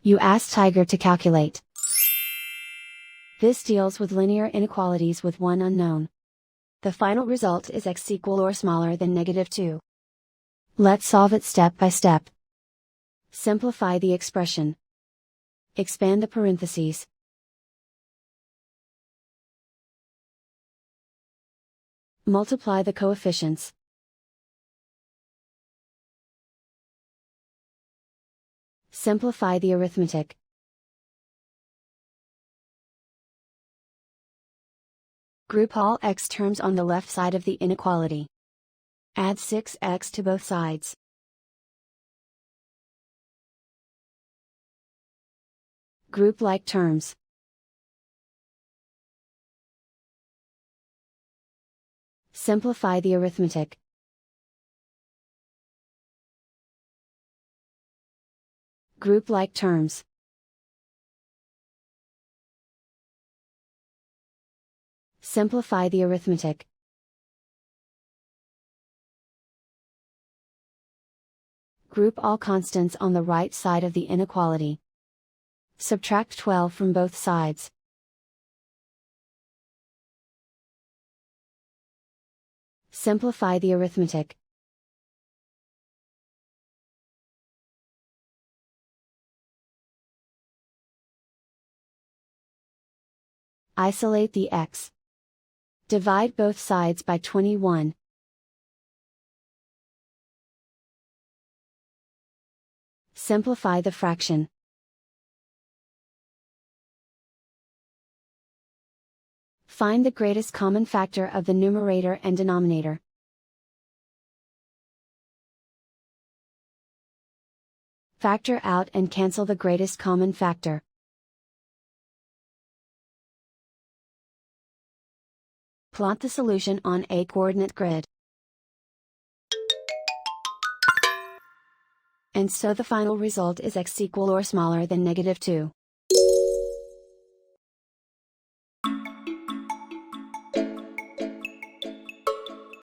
You ask Tiger to calculate. This deals with linear inequalities with one unknown. The final result is x equal or smaller than -2. Let's solve it step by step. Simplify the expression. Expand the parentheses. Multiply the coefficients. Simplify the arithmetic. Group all x terms on the left side of the inequality. Add 6x to both sides. Group like terms. Simplify the arithmetic. Group like terms. Simplify the arithmetic. Group all constants on the right side of the inequality. Subtract 12 from both sides. Simplify the arithmetic. Isolate the x. Divide both sides by 21. Simplify the fraction. Find the greatest common factor of the numerator and denominator. Factor out and cancel the greatest common factor. Plot the solution on a coordinate grid. And so the final result is x equal or smaller than -2.